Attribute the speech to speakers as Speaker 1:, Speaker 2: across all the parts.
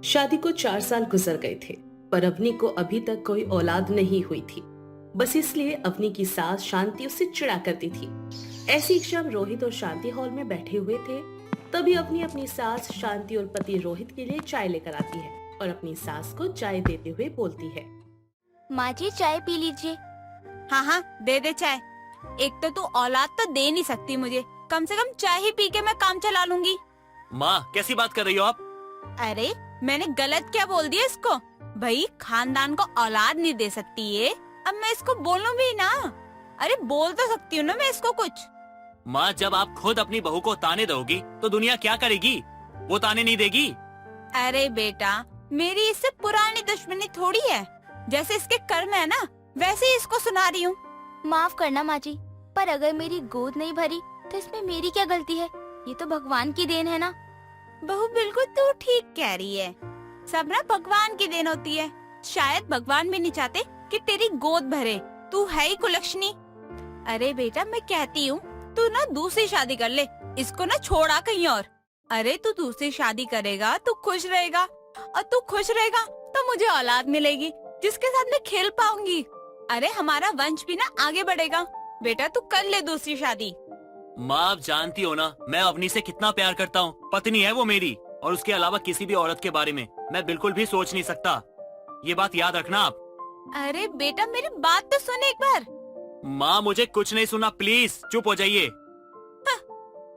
Speaker 1: शादी को 4 साल गुजर गए थे, पर अवनी को अभी तक कोई औलाद नहीं हुई थी। बस इसलिए अवनी की सास शांति उससे चिढ़ा करती थी। ऐसी एक शाम रोहित और शांति हॉल में बैठे हुए थे। तभी अवनी अपनी सास शांति और पति रोहित के लिए चाय लेकर आती है और अपनी सास को चाय देते हुए बोलती है।
Speaker 2: माँ जी चाय पी लीजिए।
Speaker 3: हाँ हाँ दे दे चाय। एक तो तू औलाद तो दे नहीं सकती मुझे, कम से कम चाय ही पी के मैं काम चला लूंगी।
Speaker 4: माँ कैसी बात कर रही हो आप?
Speaker 3: अरे मैंने गलत क्या बोल दिया इसको? भाई खानदान को औलाद नहीं दे सकती ये, अब मैं इसको बोलूं भी ना? अरे बोल तो सकती हूँ ना मैं इसको कुछ।
Speaker 4: माँ जब आप खुद अपनी बहू को ताने दोगी तो दुनिया क्या करेगी? वो ताने नहीं देगी।
Speaker 3: अरे बेटा मेरी इससे पुरानी दुश्मनी थोड़ी है, जैसे इसके कर्म है ना वैसे ही इसको सुना रही हूँ।
Speaker 2: माफ करना माँ जी, पर अगर मेरी गोद नहीं भरी तो इसमें मेरी क्या गलती है? ये तो भगवान की देन है ना।
Speaker 3: बहू बिल्कुल तू ठीक कह रही है, सब ना भगवान की देन होती है। शायद भगवान भी नहीं चाहते कि तेरी गोद भरे, तू है ही कुलक्षणी। अरे बेटा मैं कहती हूँ तू ना दूसरी शादी कर ले, इसको ना छोड़ा कहीं और। अरे तू दूसरी शादी करेगा तू खुश रहेगा, और तू खुश रहेगा तो मुझे औलाद मिलेगी जिसके साथ मैं खेल पाऊंगी। अरे हमारा वंश भी ना आगे बढ़ेगा। बेटा तू कर ले दूसरी शादी।
Speaker 4: माँ आप जानती हो ना मैं अवनी से कितना प्यार करता हूँ। पत्नी है वो मेरी, और उसके अलावा किसी भी औरत के बारे में मैं बिल्कुल भी सोच नहीं सकता। ये बात याद रखना आप।
Speaker 3: अरे बेटा मेरी बात तो सुन एक बार।
Speaker 4: माँ मुझे कुछ नहीं सुना, प्लीज चुप हो जाइए।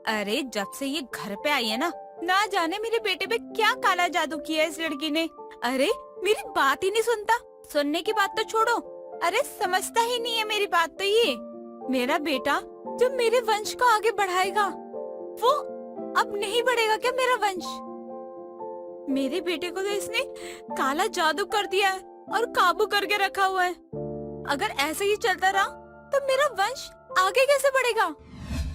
Speaker 3: अरे जब से ये घर पे आई है ना जाने मेरे बेटे पे क्या काला जादू किया है इस लड़की ने। अरे मेरी बात ही नहीं सुनता, सुनने की बात तो छोड़ो, अरे समझता ही नहीं है मेरी बात। तो ये मेरा बेटा जो मेरे वंश को आगे बढ़ाएगा, वो अब नहीं बढ़ेगा क्या मेरा वंश? मेरे बेटे को तो इसने काला जादू कर दिया है और काबू करके रखा हुआ है। अगर ऐसे ही चलता रहा तो मेरा वंश आगे कैसे बढ़ेगा?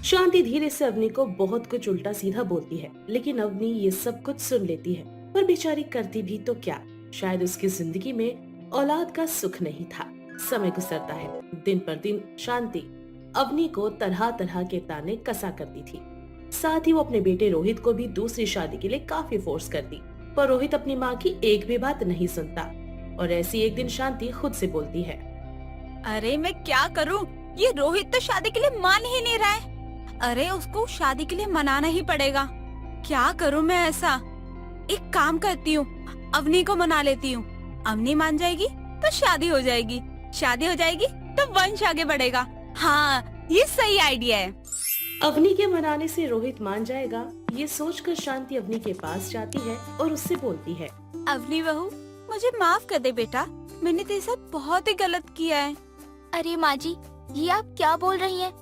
Speaker 1: शांति धीरे से अवनी को बहुत कुछ उल्टा सीधा बोलती है, लेकिन अवनी ये सब कुछ सुन लेती है। पर बेचारी करती भी तो क्या, शायद उसकी जिंदगी में औलाद का सुख नहीं था। समय गुजरता है, दिन पर दिन शांति अवनी को तरह तरह के ताने कसा करती थी। साथ ही वो अपने बेटे रोहित को भी दूसरी शादी के लिए काफी फोर्स करती, पर रोहित अपनी माँ की एक भी बात नहीं सुनता। और ऐसी एक दिन शांति खुद से बोलती है,
Speaker 3: अरे मैं क्या करूं? ये रोहित तो शादी के लिए मान ही नहीं रहा है। अरे उसको शादी के लिए मनाना ही पड़ेगा। क्या करूं मैं ऐसा? एक काम करती हूँ, अवनी को मना लेती हूँ। अवनी मान जाएगी तो शादी हो जाएगी, शादी हो जाएगी तो वंश आगे बढ़ेगा। हाँ ये सही आइडिया है।
Speaker 1: अवनी के मनाने से रोहित मान जाएगा, ये सोचकर शांति अवनी के पास जाती है और उससे बोलती है,
Speaker 3: अवनी बहू मुझे माफ कर दे बेटा, मैंने तेरे साथ बहुत ही गलत किया है।
Speaker 2: अरे माँ जी ये आप क्या बोल रही हैं?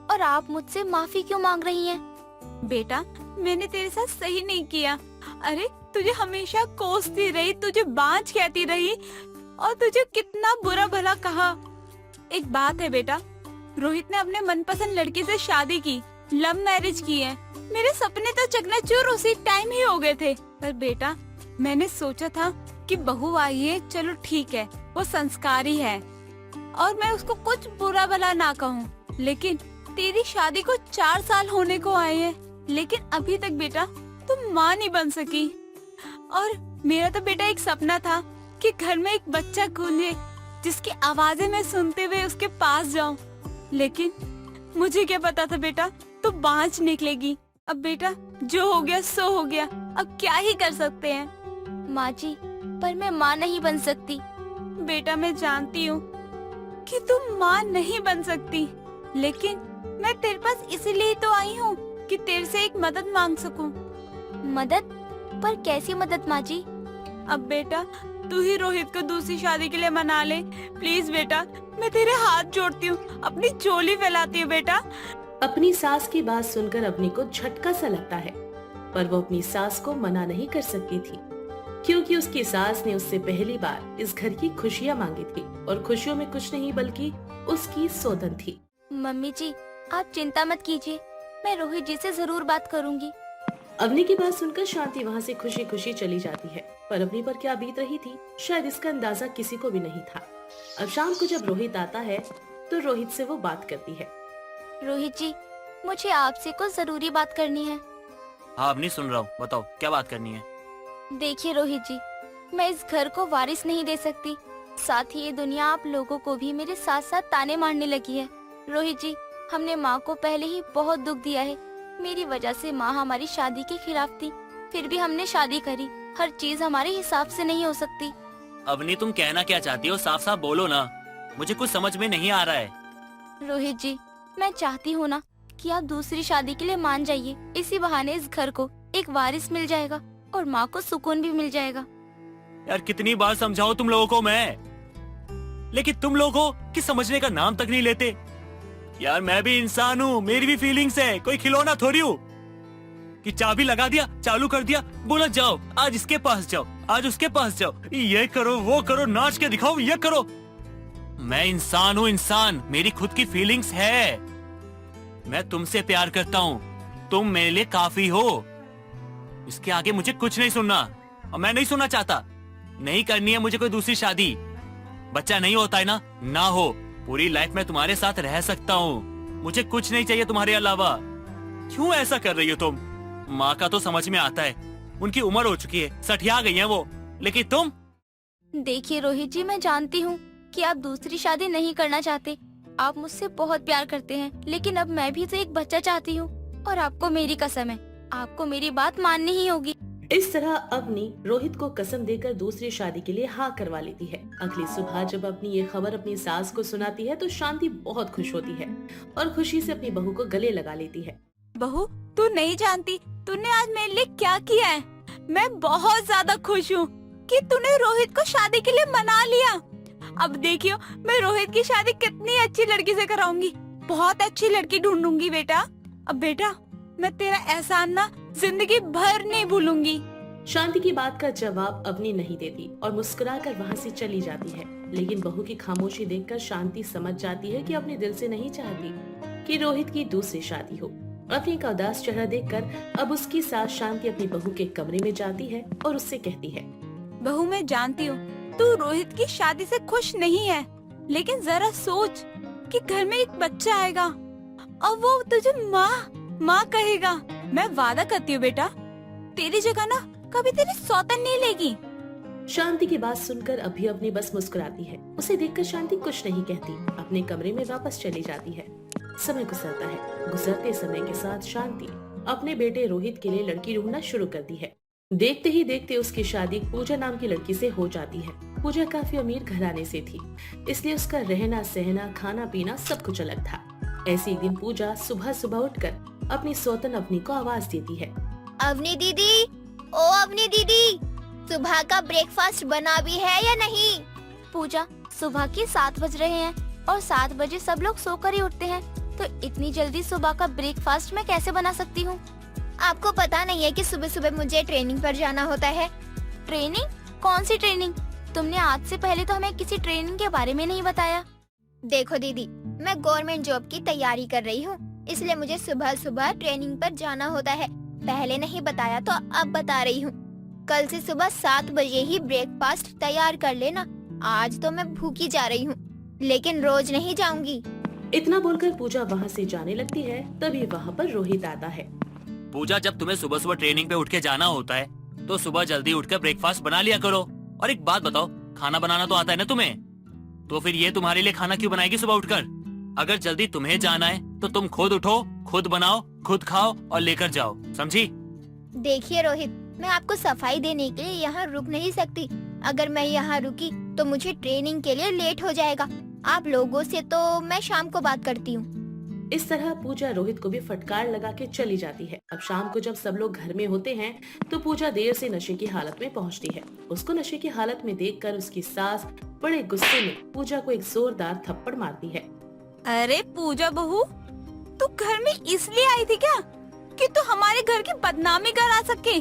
Speaker 2: और आप मुझसे माफी क्यों मांग रही हैं?
Speaker 3: बेटा मैंने तेरे साथ सही नहीं किया। अरे तुझे हमेशा कोसती रही, तुझे बांझ कहती रही और तुझे कितना बुरा भला कहा। एक बात है बेटा, रोहित ने अपने मनपसंद लड़की से शादी की, लव मैरिज की है। मेरे सपने तो चकनाचूर उसी टाइम ही हो गए थे। पर बेटा मैंने सोचा था कि बहू आई है, चलो ठीक है वो संस्कारी है और मैं उसको कुछ बुरा भला ना कहूँ। लेकिन तेरी शादी को 4 साल होने को आए हैं, लेकिन अभी तक बेटा तुम माँ नहीं बन सकी। और मेरा तो बेटा एक सपना था कि घर में एक बच्चा कूदे जिसकी आवाजें मैं सुनते हुए उसके पास जाऊं। लेकिन मुझे क्या पता था बेटा तू बांझ निकलेगी। अब बेटा जो हो गया सो हो गया, अब क्या ही कर सकते हैं।
Speaker 2: माँ जी पर मैं माँ नहीं बन सकती।
Speaker 3: बेटा मैं जानती हूँ कि तुम माँ नहीं बन सकती, लेकिन मैं तेरे पास इसीलिए तो आई हूँ कि तेरे से एक मदद मांग सकूं।
Speaker 2: मदद? पर कैसी मदद माँ जी?
Speaker 3: अब बेटा तू ही रोहित को दूसरी शादी के लिए मना ले प्लीज बेटा, मैं तेरे हाथ जोड़ती हूँ, अपनी चोली फैलाती हूँ बेटा।
Speaker 1: अपनी सास की बात सुनकर अवनी को झटका सा लगता है, पर वो अपनी सास को मना नहीं कर सकती थी, क्योंकि उसकी सास ने उससे पहली बार इस घर की खुशियाँ मांगी थी, और खुशियों में कुछ नहीं बल्कि उसकी सौदन थी।
Speaker 2: मम्मी जी आप चिंता मत कीजिए, मैं रोहित जी से जरूर बात करूंगी।
Speaker 1: अवनी की बात सुनकर शांति वहाँ से खुशी खुशी चली जाती है, पर अवनी पर क्या बीत रही थी शायद इसका अंदाजा किसी को भी नहीं था। अब शाम को जब रोहित आता है तो रोहित से वो बात करती है।
Speaker 2: रोहित जी मुझे आपसे कुछ जरूरी बात करनी है।
Speaker 4: हाँ अब नहीं सुन रहा हूँ, बताओ क्या बात करनी है।
Speaker 2: देखिए रोहित जी, मैं इस घर को वारिस नहीं दे सकती। साथ ही ये दुनिया आप लोगों को भी मेरे साथ साथ ताने मारने लगी है। रोहित जी, हमने माँ को पहले ही बहुत दुख दिया है। मेरी वजह से माँ हमारी शादी के खिलाफ थी, फिर भी हमने शादी करी। हर चीज हमारे हिसाब से नहीं हो सकती।
Speaker 4: अवनी, तुम कहना क्या चाहती हो? साफ साफ बोलो ना, मुझे कुछ समझ में नहीं आ रहा है।
Speaker 2: रोहित जी, मैं चाहती हूँ ना कि आप दूसरी शादी के लिए मान जाइए। इसी बहाने इस घर को एक वारिस मिल जाएगा और माँ को सुकून भी मिल जाएगा।
Speaker 4: यार कितनी बार समझाऊं तुम लोगों को मैं, लेकिन तुम लोगों की समझने का नाम तक नहीं लेते। यार मैं भी इंसान हूँ, मेरी भी फीलिंग्स है, कोई खिलौना थोड़ी हूँ कि चाबी लगा दिया, चालू कर दिया, बोला जाओ आज इसके पास जाओ, आज उसके पास जाओ, ये करो वो करो, नाच के दिखाओ, ये करो। मैं इंसान हूँ, इंसान, मेरी खुद की फीलिंग्स है। मैं तुमसे प्यार करता हूँ, तुम मेरे लिए काफी हो। इसके आगे मुझे कुछ नहीं सुनना और मैं नहीं सुनना चाहता। नहीं करनी है मुझे कोई दूसरी शादी। बच्चा नहीं होता है ना, ना हो, पूरी लाइफ में तुम्हारे साथ रह सकता हूँ। मुझे कुछ नहीं चाहिए तुम्हारे अलावा। क्यों ऐसा कर रही हो तुम? माँ का तो समझ में आता है, उनकी उम्र हो चुकी है, सठिया गई है वो, लेकिन तुम।
Speaker 2: देखिए रोहित जी, मैं जानती हूँ कि आप दूसरी शादी नहीं करना चाहते। आप मुझसे बहुत प्यार करते हैं, लेकिन अब मैं भी तो एक बच्चा चाहती हूँ और आपको मेरी कसम है, आपको मेरी बात माननी ही होगी।
Speaker 1: इस तरह अवनी रोहित को कसम देकर दूसरी शादी के लिए हाँ करवा लेती है। अगली सुबह जब अवनी ये खबर अपनी सास को सुनाती है तो शांति बहुत खुश होती है और खुशी से अपनी बहू को गले लगा लेती है।
Speaker 3: बहू, तू नहीं जानती तूने आज मेरे लिए क्या किया है। मैं बहुत ज्यादा खुश हूँ कि तूने रोहित को शादी के लिए मना लिया। अब देखियो मैं रोहित की शादी कितनी अच्छी लड़की से कराऊंगी। बहुत अच्छी लड़की ढूंढूंगी बेटा। अब बेटा, मैं तेरा एहसान ना जिंदगी भर नहीं भूलूंगी।
Speaker 1: शांति की बात का जवाब अवनी नहीं देती और मुस्कुराकर वहाँ से चली जाती है। लेकिन बहू की खामोशी देखकर शांति समझ जाती है कि अपने दिल से नहीं चाहती कि रोहित की दूसरी शादी हो। अवनी का उदास चेहरा देखकर अब उसकी सास शांति अपनी बहू के कमरे में जाती है और उससे कहती है,
Speaker 3: बहू, मैं जानती हूँ तू रोहित की शादी से खुश नहीं है, लेकिन जरा सोच कि घर में एक बच्चा आएगा और वो तुझे माँ कहेगा। मैं वादा करती हूँ बेटा, तेरी जगह ना कभी तेरी सौतन नहीं लेगी।
Speaker 1: शांति की बात सुनकर अभी अपनी बस मुस्कुराती है। उसे देखकर शांति कुछ नहीं कहती, अपने कमरे में वापस चली जाती है। समय गुजरता है। गुजरते समय के साथ शांति अपने बेटे रोहित के लिए लड़की ढूंढना शुरू करती है। देखते ही देखते उसकी शादी पूजा नाम की लड़की से हो जाती है। पूजा काफी अमीर घराने से थी, इसलिए उसका रहना सहना खाना पीना सब कुछ अलग था। ऐसे एक दिन पूजा सुबह सुबह उठकर अपनी सौतन अवनी को आवाज देती है,
Speaker 2: अवनी दीदी, ओ अवनी दीदी, सुबह का ब्रेकफास्ट बना भी है या नहीं? पूजा, सुबह के 7 बज रहे हैं और 7 बजे सब लोग सोकर ही उठते हैं, तो इतनी जल्दी सुबह का ब्रेकफास्ट मैं कैसे बना सकती हूँ? आपको पता नहीं है कि सुबह सुबह मुझे ट्रेनिंग पर जाना होता है। ट्रेनिंग? कौन सी ट्रेनिंग? तुमने आज से पहले तो हमें किसी ट्रेनिंग के बारे में नहीं बताया। देखो दीदी, मैं गवर्नमेंट जॉब की तैयारी कर रही हूँ, इसलिए मुझे सुबह सुबह ट्रेनिंग पर जाना होता है। पहले नहीं बताया तो अब बता रही हूँ। कल से सुबह 7 बजे ही ब्रेकफास्ट तैयार कर लेना। आज तो मैं भूखी जा रही हूँ, लेकिन रोज नहीं जाऊंगी।
Speaker 1: इतना बोलकर पूजा वहाँ से जाने लगती है। तभी वहाँ पर रोहित आता है।
Speaker 4: पूजा, जब तुम्हें सुबह सुबह ट्रेनिंग पे उठ के जाना होता है तो सुबह जल्दी उठकर ब्रेकफास्ट बना लिया करो। और एक बात बताओ, खाना बनाना तो आता है ना तुम्हें? तो फिर ये तुम्हारे लिए खाना क्यों बनाएगी सुबह उठकर? अगर जल्दी तुम्हें जाना है तो तुम खुद उठो, खुद बनाओ, खुद खाओ और लेकर जाओ, समझी?
Speaker 2: देखिए रोहित, मैं आपको सफाई देने के लिए यहाँ रुक नहीं सकती। अगर मैं यहाँ रुकी तो मुझे ट्रेनिंग के लिए लेट हो जाएगा। आप लोगों से तो मैं शाम को बात करती हूँ।
Speaker 1: इस तरह पूजा रोहित को भी फटकार लगा के चली जाती है। अब शाम को जब सब लोग घर में होते हैं तो पूजा देर से नशे की हालत में पहुंचती है। उसको नशे की हालत में देखकर उसकी सास बड़े गुस्से में पूजा को एक जोरदार थप्पड़ मारती है।
Speaker 3: अरे पूजा बहू, तू घर में इसलिए आई थी क्या कि तू हमारे घर की बदनामी करा सके?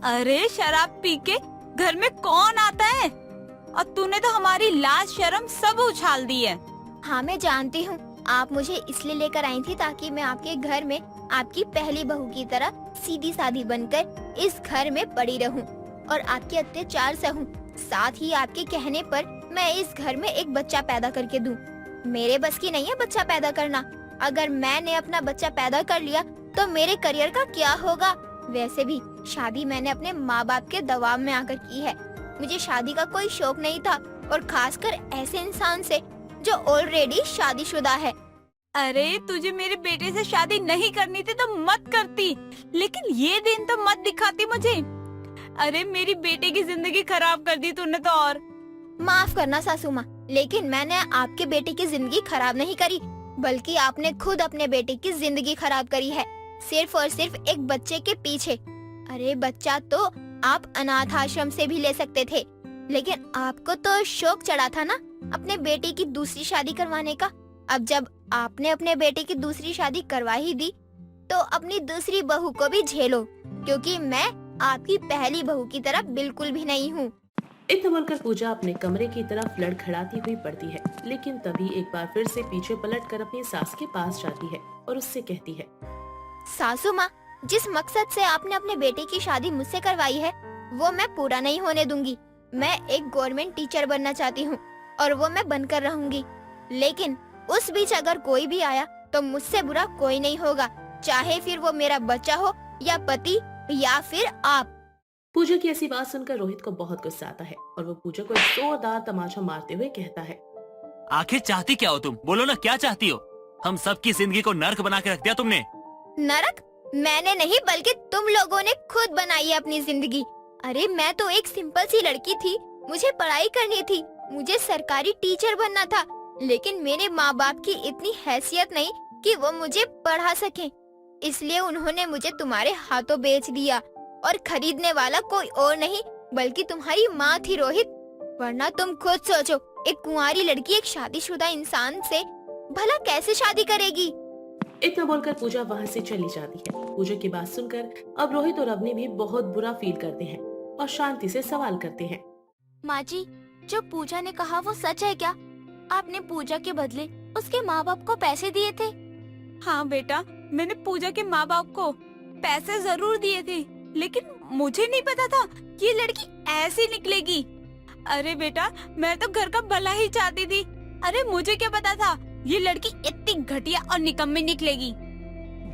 Speaker 3: अरे शराब पी के घर में कौन आता है? और तूने तो हमारी लाज शर्म सब उछाल दी है।
Speaker 2: हाँ, मैं जानती हूँ। आप मुझे इसलिए लेकर आई थी ताकि मैं आपके घर में आपकी पहली बहू की तरह सीधी सादी बनकर इस घर में पड़ी रहूं और आपके अत्याचार सहूं। साथ ही आपके कहने पर मैं इस घर में एक बच्चा पैदा करके दूं। मेरे बस की नहीं है बच्चा पैदा करना। अगर मैंने अपना बच्चा पैदा कर लिया तो मेरे करियर का क्या होगा? वैसे भी शादी मैंने अपने माँ बाप के दबाव में आकर की है। मुझे शादी का कोई शौक नहीं था, और खासकर ऐसे इंसान से जो ऑलरेडी शादीशुदा है।
Speaker 3: अरे तुझे मेरे बेटे से शादी नहीं करनी थी तो मत करती, लेकिन ये दिन तो मत दिखाती मुझे। अरे मेरी बेटे की जिंदगी खराब कर दी तूने तो। और
Speaker 2: माफ करना सासू माँ, लेकिन मैंने आपके बेटे की जिंदगी खराब नहीं करी, बल्कि आपने खुद अपने बेटे की जिंदगी खराब करी है, सिर्फ और सिर्फ एक बच्चे के पीछे। अरे बच्चा तो आप अनाथ आश्रम से भी ले सकते थे, लेकिन आपको तो शौक चढ़ा था ना अपने बेटे की दूसरी शादी करवाने का। अब जब आपने अपने बेटे की दूसरी शादी करवा ही दी, तो अपनी दूसरी बहू को भी झेलो, क्योंकि मैं आपकी पहली बहू की तरह बिल्कुल भी नहीं हूँ।
Speaker 1: इतना बोलकर पूजा अपने कमरे की तरफ लड़खड़ाती हुई पड़ती है, लेकिन तभी एक बार फिर से पीछे पलटकर अपनी सास के पास जाती है और उससे कहती है,
Speaker 2: सासू माँ, जिस मकसद से आपने अपने बेटे की शादी मुझसे करवाई है, वो मैं पूरा नहीं होने दूंगी। मैं एक गवर्नमेंट टीचर बनना चाहती हूँ, और वो मैं बनकर रहूंगी। लेकिन उस बीच अगर कोई भी आया तो मुझसे बुरा कोई नहीं होगा, चाहे फिर वो मेरा बच्चा हो या पति या फिर आप।
Speaker 1: पूजा की ऐसी बात सुनकर रोहित को बहुत गुस्सा आता है और वो पूजा को एक जोरदार तमाचा मारते हुए कहता है,
Speaker 4: आखिर चाहती क्या हो तुम? बोलो ना, क्या चाहती हो? हम सबकी जिंदगी को नर्क बना के रख दिया तुमने।
Speaker 2: नरक मैंने नहीं, बल्कि तुम लोगों ने खुद बनाई है अपनी जिंदगी। अरे मैं तो एक सिंपल सी लड़की थी, मुझे पढ़ाई करनी थी, मुझे सरकारी टीचर बनना था, लेकिन मेरे माँ बाप की इतनी हैसियत नहीं कि वो मुझे पढ़ा सके, इसलिए उन्होंने मुझे तुम्हारे हाथों बेच दिया, और खरीदने वाला कोई और नहीं बल्कि तुम्हारी माँ थी रोहित। वरना तुम खुद सोचो, एक कुंवारी लड़की एक शादीशुदा इंसान से भला कैसे शादी करेगी।
Speaker 1: इतना बोलकर पूजा वहाँ से चली जाती है। पूजा की बात सुनकर अब रोहित और अवनी भी बहुत बुरा फील करते हैं और शांति से सवाल करते हैं,
Speaker 2: माँ जी, जो पूजा ने कहा वो सच है क्या? आपने पूजा के बदले उसके माँ बाप को पैसे दिए थे?
Speaker 3: हाँ बेटा, मैंने पूजा के माँ बाप को पैसे जरूर दिए थे, लेकिन मुझे नहीं पता था कि ये लड़की ऐसी निकलेगी। अरे बेटा, मैं तो घर का भला ही चाहती थी। अरे मुझे क्या पता था ये लड़की इतनी घटिया और निकम्मी निकलेगी।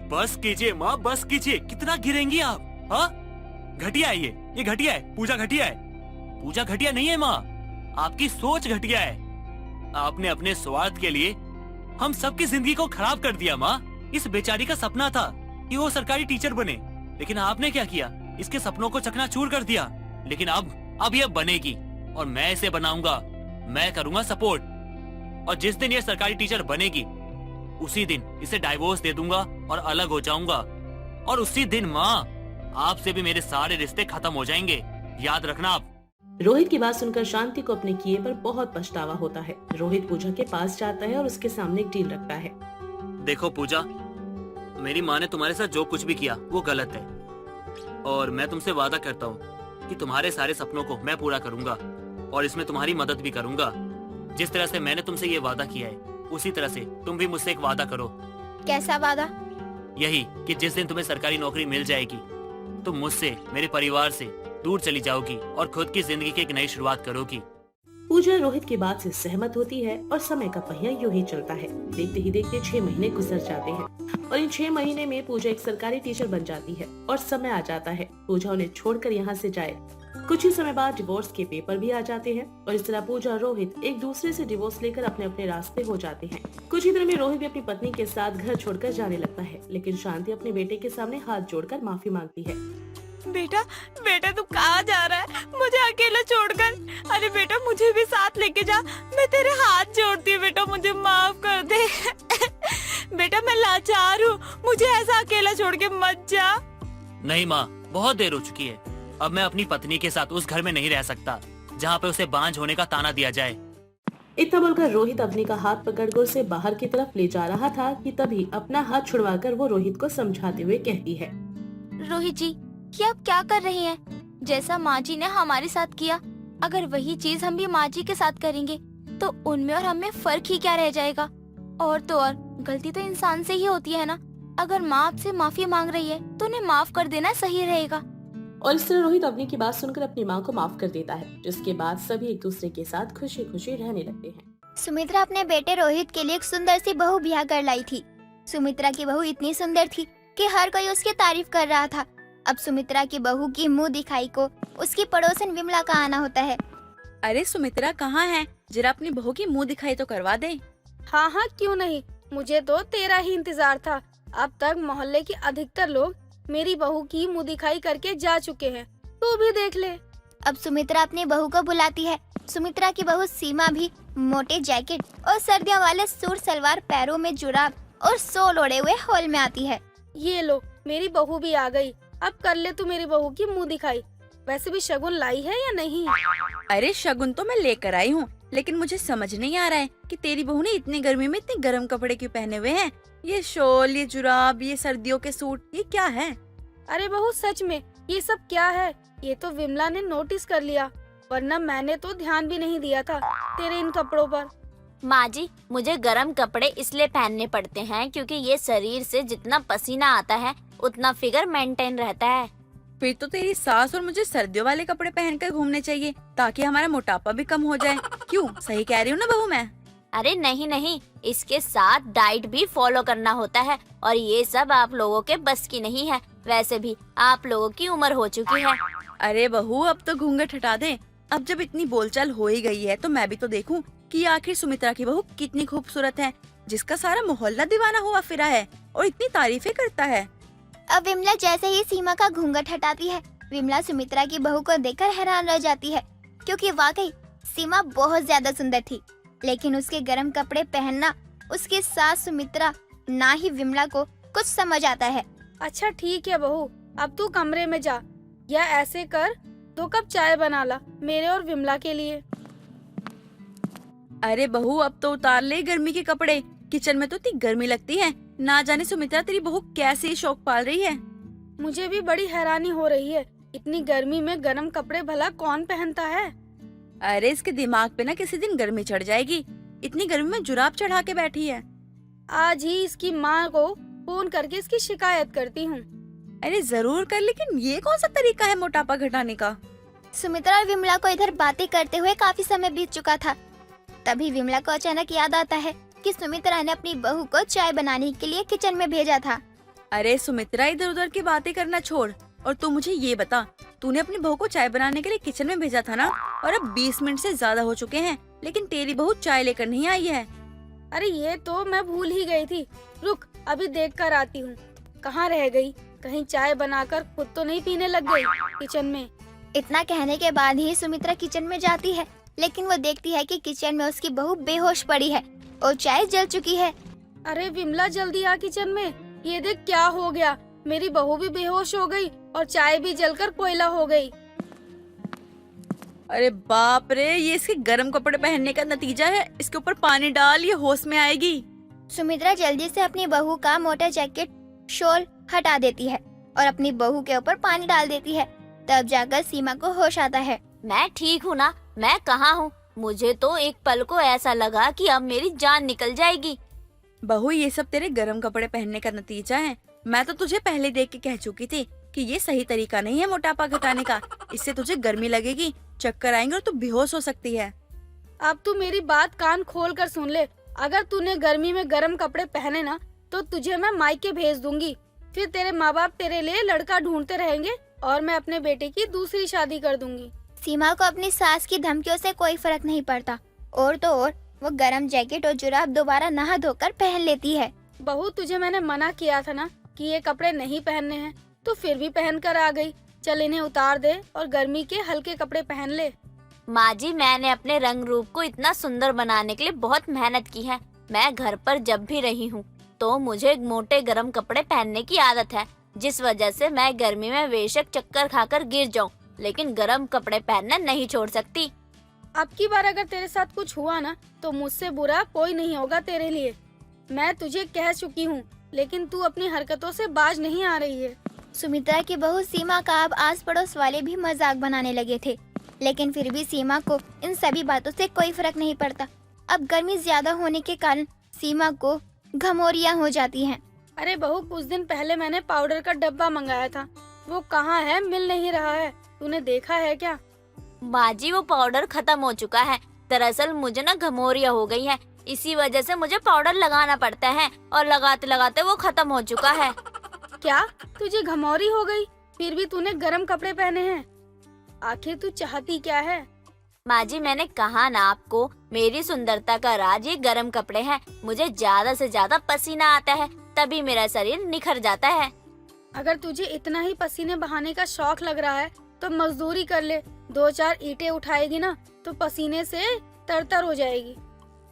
Speaker 4: बस कीजिए माँ, बस कीजिए। कितना गिरेंगी आप? हाँ, घटिया है ये घटिया है। पूजा घटिया है। पूजा घटिया नहीं है माँ, आपकी सोच घटिया है। आपने अपने स्वार्थ के लिए हम सबकी जिंदगी को खराब कर दिया माँ। इस बेचारी का सपना था कि वो सरकारी टीचर बने, लेकिन आपने क्या किया? इसके सपनों को चकनाचूर कर दिया। लेकिन अब ये बनेगी और मैं इसे बनाऊंगा, मैं करूंगा सपोर्ट। और जिस दिन ये सरकारी टीचर बनेगी उसी दिन इसे डाइवोर्स दे दूंगा और अलग हो जाऊंगा। और उसी दिन माँ, आपसे भी मेरे सारे रिश्ते खत्म हो जाएंगे, याद रखना आप।
Speaker 1: रोहित की बात सुनकर शांति को अपने किए पर बहुत पछतावा होता है। रोहित पूजा के पास जाता है और उसके सामने एक डील रखता है।
Speaker 4: देखो पूजा, मेरी माँ ने तुम्हारे साथ जो कुछ भी किया वो गलत है, और मैं तुमसे वादा करता हूँ कि तुम्हारे सारे सपनों को मैं पूरा करूंगा और इसमें तुम्हारी मदद भी करूंगा। जिस तरह से मैंने तुमसे ये वादा किया है, उसी तरह से तुम भी मुझसे एक वादा करो।
Speaker 2: कैसा वादा?
Speaker 4: यही कि जिस दिन तुम्हें सरकारी नौकरी मिल जाएगी, तुम मुझसे, मेरे परिवार से दूर चली जाओगी और खुद की जिंदगी की एक नई शुरुआत करोगी।
Speaker 1: पूजा रोहित की बात से सहमत होती है और समय का पहिया यूं ही चलता है। देखते ही देखते 6 महीने गुजर जाते हैं और इन 6 महीने में पूजा एक सरकारी टीचर बन जाती है और समय आ जाता है पूजा उन्हें छोड़कर यहाँ से जाए। कुछ ही समय बाद डिवोर्स के पेपर भी आ जाते हैं और इस तरह पूजा और रोहित एक दूसरे से डिवोर्स लेकर अपने अपने रास्ते हो जाते हैं। कुछ ही दिन में रोहित भी अपनी पत्नी के साथ घर छोड़कर जाने लगता है, लेकिन शांति अपने बेटे के सामने हाथ जोड़कर माफी मांगती है।
Speaker 3: बेटा तू कहाँ जा रहा है मुझे अकेला छोड़कर? अरे बेटा, मुझे भी साथ लेके जा, मैं तेरे हाथ जोड़ती हूँ बेटा, मुझे माफ कर दे। बेटा मैं लाचार हूँ, मुझे ऐसा अकेला छोड़ के मत जा।
Speaker 4: नहीं माँ, बहुत देर हो चुकी है। अब मैं अपनी पत्नी के साथ उस घर में नहीं रह सकता जहाँ पे उसे बांझ होने का ताना दिया जाए।
Speaker 1: इतना बोलकर रोहित अवनी का हाथ पकड़कर उसे बाहर की तरफ ले जा रहा था कि तभी अपना हाथ छुड़वाकर वो रोहित को समझाते हुए कहती है,
Speaker 2: रोहित जी, कि आप क्या कर रहे हैं? जैसा माँ जी ने हमारे साथ किया, अगर वही चीज हम भी माँ जी के साथ करेंगे तो उनमें और हमें फर्क ही क्या रह जाएगा? और तो और, गलती तो इंसान से ही होती है ना। अगर माँ आपसे माफी मांग रही है तो उन्हें माफ कर देना सही रहेगा।
Speaker 1: और इस तरह रोहित अवनी की बात सुनकर अपनी माँ को माफ कर देता है, जिसके बाद सभी एक दूसरे के साथ खुशी खुशी रहने लगते हैं।
Speaker 2: सुमित्रा अपने बेटे रोहित के लिए एक सुंदर सी बहू ब्याह कर लाई थी। सुमित्रा की बहू इतनी सुंदर थी कि हर कोई उसकी तारीफ कर रहा था। अब सुमित्रा की बहू की मुंह दिखाई को उसकी पड़ोसन विमला का आना होता है।
Speaker 3: अरे सुमित्रा कहाँ है? जरा अपनी बहू की मुंह दिखाई तो करवा दे।
Speaker 5: हाँ हाँ क्यों नहीं, मुझे तो तेरा ही इंतजार था। अब तक मोहल्ले के अधिकतर लोग मेरी बहू की मुंह दिखाई करके जा चुके हैं, तू भी देख ले।
Speaker 2: अब सुमित्रा अपनी बहू को बुलाती है। सुमित्रा की बहू सीमा भी मोटे जैकेट और सर्दियों वाले सूट सलवार, पैरों में जुराब और सोल ओढ़े हुए हॉल में आती है।
Speaker 5: ये लो, मेरी बहू भी आ गई। अब कर ले तू मेरी बहू की मुंह दिखाई। वैसे भी शगुन लाई है या नहीं?
Speaker 3: अरे शगुन तो मैं लेकर आई हूँ, लेकिन मुझे समझ नहीं आ रहा है कि तेरी बहू ने इतनी गर्मी में इतने गर्म कपड़े क्यों पहने हुए हैं। ये शॉल, ये जुराब, ये सर्दियों के सूट, ये क्या है?
Speaker 5: अरे बहू सच में ये सब क्या है? ये तो विमला ने नोटिस कर लिया, वरना मैंने तो ध्यान भी नहीं दिया था तेरे इन कपड़ों पर।
Speaker 6: माँ जी, मुझे गर्म कपड़े इसलिए पहनने पड़ते हैं क्योंकि ये शरीर से जितना पसीना आता है उतना फिगर मेंटेन रहता है।
Speaker 3: फिर तो तेरी सास और मुझे सर्दियों वाले कपड़े पहनकर घूमने चाहिए ताकि हमारा मोटापा भी कम हो जाए। क्यों, सही कह रही हूँ ना बहू मैं?
Speaker 6: अरे नहीं नहीं, इसके साथ डाइट भी फॉलो करना होता है और ये सब आप लोगों के बस की नहीं है। वैसे भी आप लोगों की उम्र हो चुकी है।
Speaker 3: अरे बहू, अब तो घूंघट हटा दे। अब जब इतनी बोलचाल हो ही गई है तो मैं भी तो देखूं कि आखिर सुमित्रा की बहू कितनी खूबसूरत है, जिसका सारा मोहल्ला दीवाना हुआ फिरा है और इतनी तारीफें करता है।
Speaker 2: अब विमला जैसे ही सीमा का घूंघट हटाती है, विमला सुमित्रा की बहू को देखकर हैरान रह जाती है, क्योंकि वाकई सीमा बहुत ज्यादा सुंदर थी। लेकिन उसके गर्म कपड़े पहनना उसकी सास सुमित्रा, ना ही विमला को कुछ समझ आता है।
Speaker 5: अच्छा ठीक है बहू, अब तू कमरे में जा, या ऐसे कर 2 कप चाय बना ला मेरे और विमला के लिए।
Speaker 3: अरे बहू, अब तो उतार ले गर्मी के कपड़े। किचन में तो इतनी गर्मी लगती है। ना जाने सुमित्रा तेरी बहू कैसे शौक पाल रही है।
Speaker 5: मुझे भी बड़ी हैरानी हो रही है, इतनी गर्मी में गर्म कपड़े भला कौन पहनता है?
Speaker 3: अरे इसके दिमाग पे ना किसी दिन गर्मी चढ़ जाएगी। इतनी गर्मी में जुराब चढ़ा के बैठी है।
Speaker 5: आज ही इसकी माँ को फोन करके इसकी शिकायत करती हूँ।
Speaker 3: अरे जरूर कर, लेकिन ये कौन सा तरीका है मोटापा घटाने का?
Speaker 2: सुमित्रा और विमला को इधर बातें करते हुए काफी समय बीत चुका था। तभी विमला को अचानक याद आता है कि सुमित्रा ने अपनी बहू को चाय बनाने के लिए किचन में भेजा था।
Speaker 3: अरे सुमित्रा, इधर उधर की बातें करना छोड़ और तू मुझे ये बता, तूने अपनी बहू को चाय बनाने के लिए किचन में भेजा था ना? और अब 20 मिनट से ज्यादा हो चुके हैं, लेकिन तेरी बहू चाय लेकर नहीं आई है।
Speaker 5: अरे ये तो मैं भूल ही गई थी, रुक अभी देख कर आती हूँ। कहाँ रह गई? कहीं चाय बनाकर खुद तो नहीं पीने लग गई किचन में?
Speaker 2: इतना कहने के बाद ही सुमित्रा किचन में जाती है, लेकिन वो देखती है कि किचन में उसकी बहू बेहोश पड़ी है और चाय जल चुकी है।
Speaker 5: अरे विमला जल्दी आ किचन में, ये देख क्या हो गया। मेरी बहू भी बेहोश हो गई और चाय भी जलकर कोयला हो गई।
Speaker 3: अरे बाप रे, ये इसके गर्म कपड़े पहनने का नतीजा है। इसके ऊपर पानी डाल, ये होश में आएगी।
Speaker 2: सुमित्रा जल्दी से अपनी बहू का मोटा जैकेट, शॉल हटा देती है और अपनी बहू के ऊपर पानी डाल देती है। तब जाकर सीमा को होश आता है।
Speaker 6: मैं ठीक हूँ ना? मैं कहाँ हूँ? मुझे तो एक पल को ऐसा लगा कि अब मेरी जान निकल जाएगी।
Speaker 3: बहू, ये सब तेरे गर्म कपड़े पहनने का नतीजा है। मैं तो तुझे पहले देख के कह चुकी थी कि ये सही तरीका नहीं है मोटापा घटाने का। इससे तुझे गर्मी लगेगी, चक्कर आएंगे और तू बेहोश हो सकती है।
Speaker 5: अब तू मेरी बात कान खोल कर सुन ले। अगर तूने गर्मी में गर्म कपड़े पहने ना तो तुझे मैं मायके भेज दूंगी। फिर तेरे माँ बाप तेरे लिए लड़का ढूंढते रहेंगे और मैं अपने बेटे की दूसरी शादी कर दूंगी।
Speaker 2: सीमा को अपनी सास की धमकियों से कोई फर्क नहीं पड़ता, और तो और वो गरम जैकेट और जुराब दोबारा नहा धोकर पहन लेती है।
Speaker 5: बहू, तुझे मैंने मना किया था ना कि ये कपड़े नहीं पहनने हैं, तो फिर भी पहन कर आ गई। चल इन्हें उतार दे और गर्मी के हल्के कपड़े पहन ले।
Speaker 6: माँ जी, मैंने अपने रंग रूप को इतना सुंदर बनाने के लिए बहुत मेहनत की है। मैं घर पर जब भी रही हूँ तो मुझे मोटे गर्म कपड़े पहनने की आदत है, जिस वजह से मैं गर्मी में बेशक चक्कर खाकर गिर जाऊँ, लेकिन गर्म कपड़े पहनना नहीं छोड़ सकती।
Speaker 5: अब की बार अगर तेरे साथ कुछ हुआ ना तो मुझसे बुरा कोई नहीं होगा तेरे लिए। मैं तुझे कह चुकी हूँ, लेकिन तू अपनी हरकतों से बाज नहीं आ रही है।
Speaker 2: सुमित्रा की बहू सीमा का अब आस पड़ोस वाले भी मजाक बनाने लगे थे, लेकिन फिर भी सीमा को इन सभी बातों से कोई फर्क नहीं पड़ता। अब गर्मी ज्यादा होने के कारण सीमा को घमौरियाँ हो जाती हैं।
Speaker 5: अरे बहू, कुछ दिन पहले मैंने पाउडर का डब्बा मंगाया था, वो कहाँ है? मिल नहीं रहा है। तूने देखा है क्या?
Speaker 6: माँ जी, वो पाउडर खत्म हो चुका है। दरअसल मुझे ना घमौरियाँ हो गई है, इसी वजह से मुझे पाउडर लगाना पड़ता है और लगाते लगाते वो खत्म हो चुका है।
Speaker 5: क्या तुझे घमौरी हो गई? फिर भी तूने गर्म कपड़े पहने हैं। आखिर तू चाहती क्या है?
Speaker 6: माँ जी, मैंने कहा ना आपको, मेरी सुंदरता का राज ये गर्म कपड़े हैं। मुझे ज्यादा से ज्यादा पसीना आता है, तभी मेरा शरीर निखर जाता है।
Speaker 5: अगर तुझे इतना ही पसीने बहाने का शौक लग रहा है तो मजदूरी कर ले। 2-4 ईंटें उठाएगी ना तो पसीने से तरतर हो जाएगी।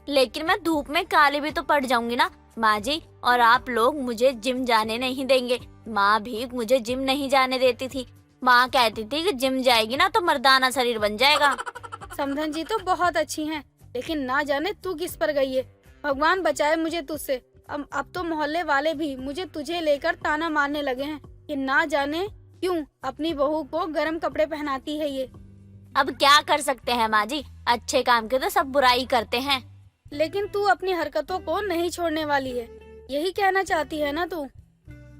Speaker 6: लेकिन मैं धूप में काली भी तो पड़ जाऊंगी ना माँ जी, और आप लोग मुझे जिम जाने नहीं देंगे। माँ भी मुझे जिम नहीं जाने देती थी। माँ कहती थी कि जिम जाएगी ना तो मर्दाना शरीर बन जाएगा।
Speaker 5: समधन जी तो बहुत अच्छी हैं, लेकिन ना जाने तू किस पर गई है। भगवान बचाए मुझे तुझसे। अब तो मोहल्ले वाले भी मुझे तुझे लेकर ताना मारने लगे हैं कि ना जाने क्यों अपनी बहू को गर्म कपड़े पहनाती है ये।
Speaker 6: अब क्या कर सकते हैं माँ जी, अच्छे काम के तो सब बुराई करते हैं।
Speaker 5: लेकिन तू अपनी हरकतों को नहीं छोड़ने वाली है, यही कहना चाहती है ना तू?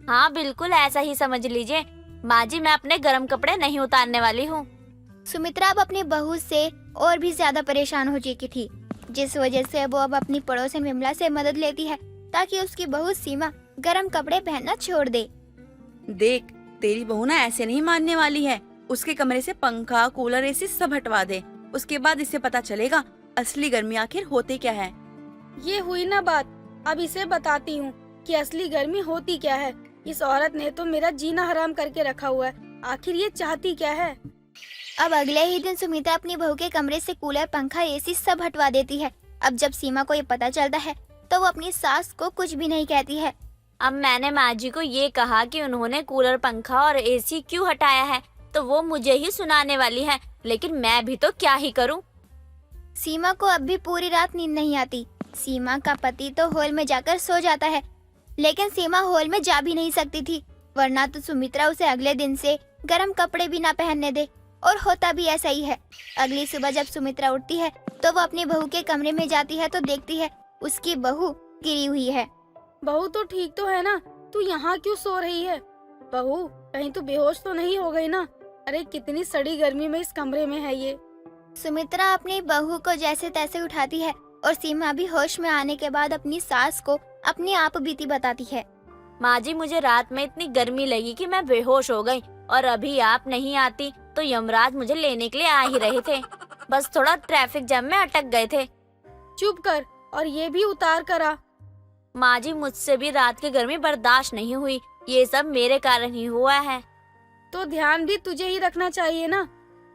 Speaker 6: हाँ बिल्कुल ऐसा ही समझ लीजिए माँ जी, मैं अपने गर्म कपड़े नहीं उतारने वाली हूँ।
Speaker 2: सुमित्रा अब अपनी बहू से और भी ज्यादा परेशान हो चुकी थी, जिस वजह से वो अब अपनी पड़ोसन विमला से मदद लेती है ताकि उसकी बहू सीमा गर्म कपड़े पहनना छोड़ दे।
Speaker 7: देख, तेरी बहू ना ऐसे नहीं मानने वाली है। उसके कमरे से पंखा, कूलर, एसी सब हटवा दे। उसके बाद इसे पता चलेगा असली गर्मी आखिर होती क्या है।
Speaker 5: ये हुई ना बात, अब इसे बताती हूँ कि असली गर्मी होती क्या है। इस औरत ने तो मेरा जीना हराम करके रखा हुआ है। आखिर ये चाहती क्या है?
Speaker 2: अब अगले ही दिन सुमित्रा अपनी बहू के कमरे से कूलर, पंखा, एसी सब हटवा देती है। अब जब सीमा को ये पता चलता है तो वो अपनी सास को कुछ भी नहीं कहती है।
Speaker 6: अब मैंने माँ जी को ये कहा कि उन्होंने कूलर, पंखा और एसी क्यों हटाया है, तो वो मुझे ही सुनाने वाली है। लेकिन मैं भी तो क्या ही करूँ।
Speaker 2: सीमा को अब भी पूरी रात नींद नहीं आती। सीमा का पति तो हॉल में जाकर सो जाता है, लेकिन सीमा हॉल में जा भी नहीं सकती थी, वरना तो सुमित्रा उसे अगले दिन से गर्म कपड़े भी ना पहनने दे। और होता भी ऐसा ही है। अगली सुबह जब सुमित्रा उठती है तो वो अपनी बहू के कमरे में जाती है तो देखती है उसकी बहू गिरी हुई है।
Speaker 5: बहू तो ठीक तो है ना, तू यहाँ क्यों सो रही है? बहू, कहीं तू बेहोश तो नहीं हो गई ना? अरे कितनी सड़ी गर्मी में इस कमरे में है ये।
Speaker 2: सुमित्रा अपनी बहू को जैसे तैसे उठाती है और सीमा भी होश में आने के बाद अपनी सास को अपनी आप बीती बताती है।
Speaker 6: माँ जी, मुझे रात में इतनी गर्मी लगी कि मैं बेहोश हो गई, और अभी आप नहीं आती तो यमराज मुझे लेने के लिए आ ही रहे थे। बस थोड़ा ट्रैफिक जाम में अटक गए थे।
Speaker 5: चुप कर, और ये भी उतार कर आ।
Speaker 6: माँ जी, मुझसे भी रात की गर्मी बर्दाश्त नहीं हुई। ये सब मेरे कारण ही हुआ है।
Speaker 5: तो ध्यान भी तुझे ही रखना चाहिए ना।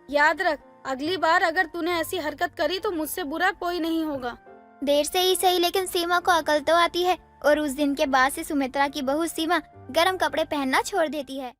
Speaker 5: याद रख, अगली बार अगर तूने ऐसी हरकत करी तो मुझसे बुरा कोई नहीं होगा।
Speaker 2: देर से ही सही, लेकिन सीमा को अकल तो आती है और उस दिन के बाद से सुमित्रा की बहू सीमा गर्म कपड़े पहनना छोड़ देती है।